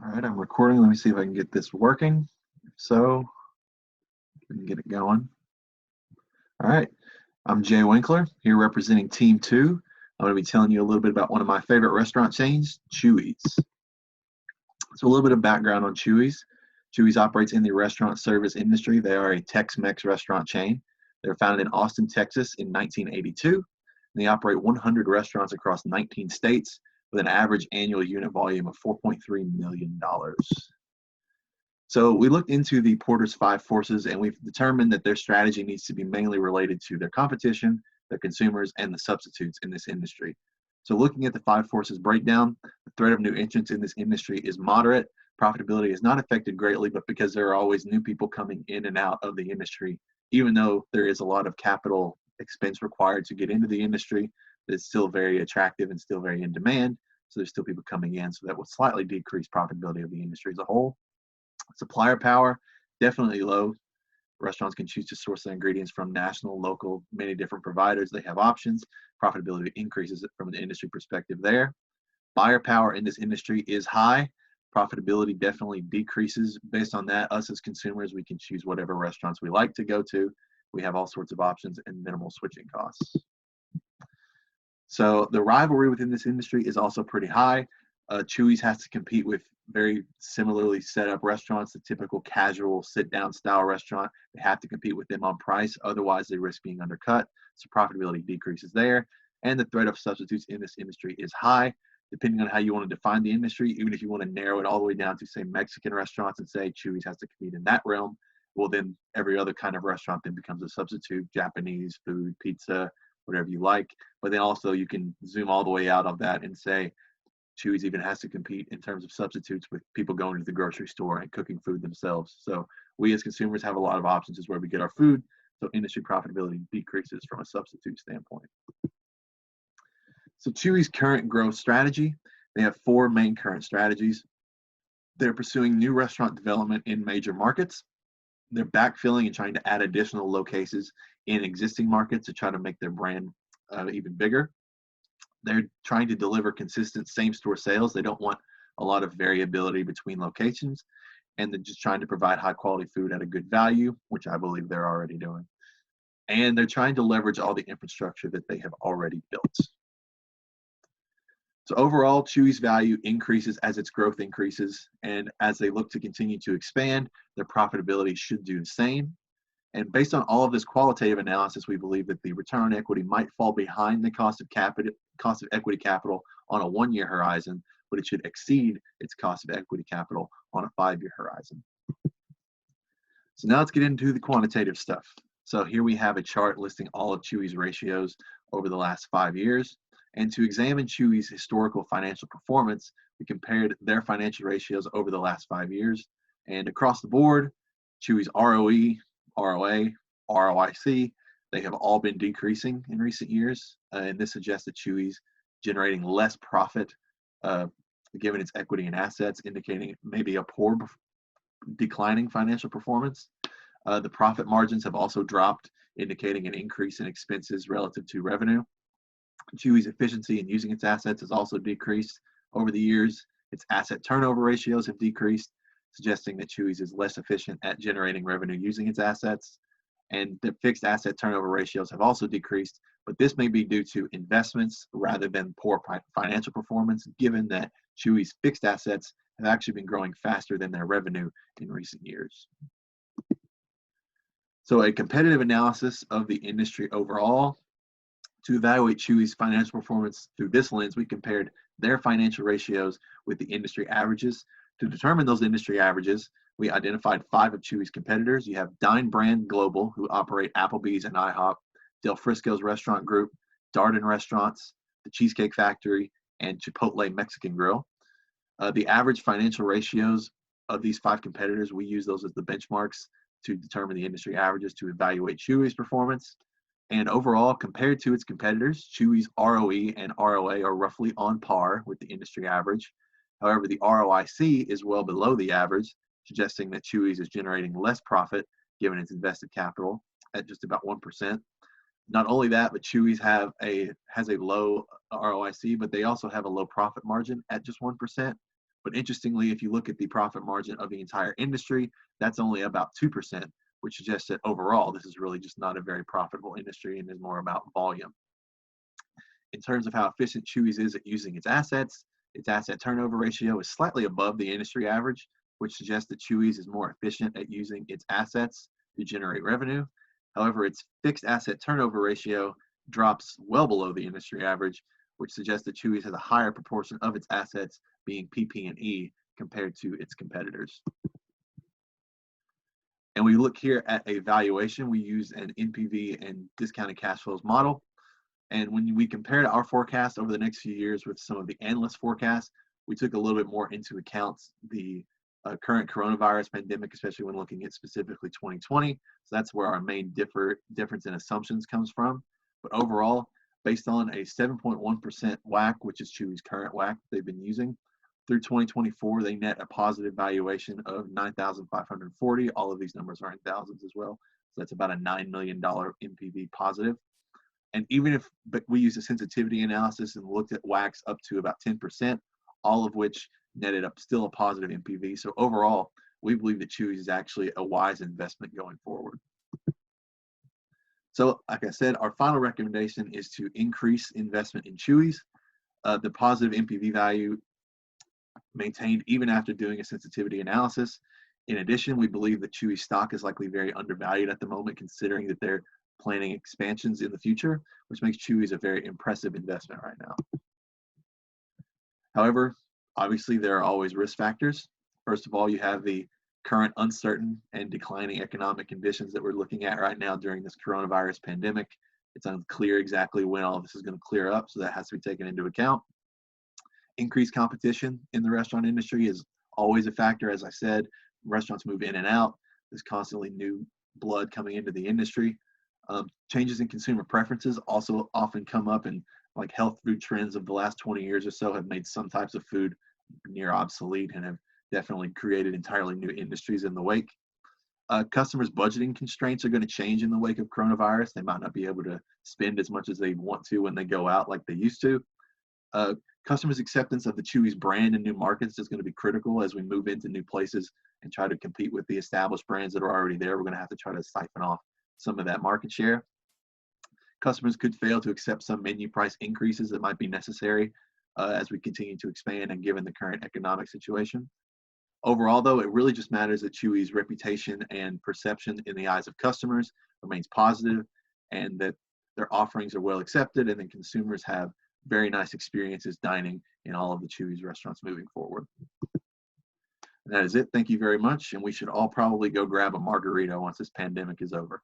All right, I'm recording. Let me see if I can get this working. If so, we can get it going. All right, I'm Jay Winkler here representing Team 2. I'm going to be telling you a little bit about one of my favorite restaurant chains, Chuy's. So a little bit of background on Chuy's. Chuy's operates in the restaurant service industry. They are a Tex-Mex restaurant chain. They were founded in Austin, Texas in 1982. And they operate 100 restaurants across 19 states with an average annual unit volume of $4.3 million. So we looked into the Porter's five forces, and we've determined that their strategy needs to be mainly related to their competition, their consumers, and the substitutes in this industry. So looking at the five forces breakdown, the threat of new entrants in this industry is moderate. Profitability is not affected greatly, but because there are always new people coming in and out of the industry, even though there is a lot of capital expense required to get into the industry, it's still very attractive and still very in demand. So there's still people coming in, so that will slightly decrease profitability of the industry as a whole. Supplier power, definitely low. Restaurants can choose to source their ingredients from national, local, many different providers. They have options. Profitability increases from an industry perspective there. Buyer power in this industry is high. Profitability definitely decreases. Based on that, us as consumers, we can choose whatever restaurants we like to go to. We have all sorts of options and minimal switching costs. So the rivalry within this industry is also pretty high. Chuy's has to compete with very similarly set up restaurants, the typical casual sit-down style restaurant. They have to compete with them on price, otherwise they risk being undercut. So profitability decreases there. And the threat of substitutes in this industry is high. Depending on how you want to define the industry, even if you want to narrow it all the way down to, say, Mexican restaurants and say Chuy's has to compete in that realm, well, then every other kind of restaurant then becomes a substitute, Japanese food, pizza, whatever you like. But then also you can zoom all the way out of that and say Chuy's even has to compete in terms of substitutes with people going to the grocery store and cooking food themselves. So we as consumers have a lot of options as where we get our food. So industry profitability decreases from a substitute standpoint. So Chuy's current growth strategy, they have four main current strategies. They're pursuing new restaurant development in major markets. They're backfilling and trying to add additional locations in existing markets to try to make their brand even bigger. They're trying to deliver consistent same-store sales. They don't want a lot of variability between locations, and they're just trying to provide high-quality food at a good value, which I believe they're already doing. And they're trying to leverage all the infrastructure that they have already built. So overall, Chuy's value increases as its growth increases, and as they look to continue to expand, their profitability should do the same. And based on all of this qualitative analysis, we believe that the return on equity might fall behind the cost of equity capital on a 1-year horizon, but it should exceed its cost of equity capital on a 5-year horizon. So now let's get into the quantitative stuff. So here we have a chart listing all of Chuy's ratios over the last 5 years. And to examine Chuy's historical financial performance, we compared their financial ratios over the last 5 years. And across the board, Chuy's ROE, ROA, ROIC, they have all been decreasing in recent years. And this suggests that Chuy's generating less profit given its equity and assets, indicating maybe a poor declining financial performance. The profit margins have also dropped, indicating an increase in expenses relative to revenue. Chuy's efficiency in using its assets has also decreased over the years. Its asset turnover ratios have decreased, suggesting that Chuy's is less efficient at generating revenue using its assets. And the fixed asset turnover ratios have also decreased, but this may be due to investments rather than poor financial performance, given that Chuy's fixed assets have actually been growing faster than their revenue in recent years. So a competitive analysis of the industry overall. To evaluate Chuy's financial performance through this lens, we compared their financial ratios with the industry averages. To determine those industry averages, we identified 5 of Chuy's competitors. You have Dine Brand Global, who operate Applebee's and IHOP, Del Frisco's Restaurant Group, Darden Restaurants, The Cheesecake Factory, and Chipotle Mexican Grill. The average financial ratios of these 5 competitors, we use those as the benchmarks to determine the industry averages to evaluate Chuy's performance. And overall, compared to its competitors, Chuy's ROE and ROA are roughly on par with the industry average. However, the ROIC is well below the average, suggesting that Chuy's is generating less profit given its invested capital at just about 1%. Not only that, but Chuy's has a low ROIC, but they also have a low profit margin at just 1%. But interestingly, if you look at the profit margin of the entire industry, that's only about 2%, which suggests that overall, this is really just not a very profitable industry and is more about volume. In terms of how efficient Chuy's is at using its asset turnover ratio is slightly above the industry average, which suggests that Chuy's is more efficient at using its assets to generate revenue. However, its fixed asset turnover ratio drops well below the industry average, which suggests that Chuy's has a higher proportion of its assets being PP&E compared to its competitors. And we look here at a valuation. We use an NPV and discounted cash flows model. And when we compared our forecast over the next few years with some of the analyst forecasts, we took a little bit more into account the current coronavirus pandemic, especially when looking at specifically 2020. So that's where our main difference in assumptions comes from. But overall, based on a 7.1% WACC, which is Chuy's current WACC they've been using, through 2024, they net a positive valuation of $9,540. All of these numbers are in thousands as well. So that's about a $9 million NPV positive. And even if we use a sensitivity analysis and looked at WACCs up to about 10%, all of which netted up still a positive NPV. So overall, we believe that Chuy's is actually a wise investment going forward. So like I said, our final recommendation is to increase investment in Chuy's. The positive NPV value maintained even after doing a sensitivity analysis. In addition, we believe that Chuy's stock is likely very undervalued at the moment, considering that they're planning expansions in the future, which makes Chuy's a very impressive investment right now. However, obviously there are always risk factors. First of all, you have the current uncertain and declining economic conditions that we're looking at right now during this coronavirus pandemic. It's unclear exactly when all of this is going to clear up, so that has to be taken into account. Increased competition in the restaurant industry is always a factor. As I said, restaurants move in and out. There's constantly new blood coming into the industry. Changes in consumer preferences also often come up, and like health food trends of the last 20 years or so have made some types of food near obsolete and have definitely created entirely new industries in the wake. Customers' budgeting constraints are going to change in the wake of coronavirus. They might not be able to spend as much as they want to when they go out like they used to. Customers' acceptance of the Chuy's brand in new markets is going to be critical as we move into new places and try to compete with the established brands that are already there. We're going to have to try to siphon off some of that market share. Customers could fail to accept some menu price increases that might be necessary as we continue to expand and given the current economic situation. Overall, though, it really just matters that Chuy's reputation and perception in the eyes of customers remains positive, and that their offerings are well accepted, and then consumers have very nice experiences dining in all of the Chuy's restaurants moving forward. And that is it. Thank you very much. And we should all probably go grab a margarita once this pandemic is over.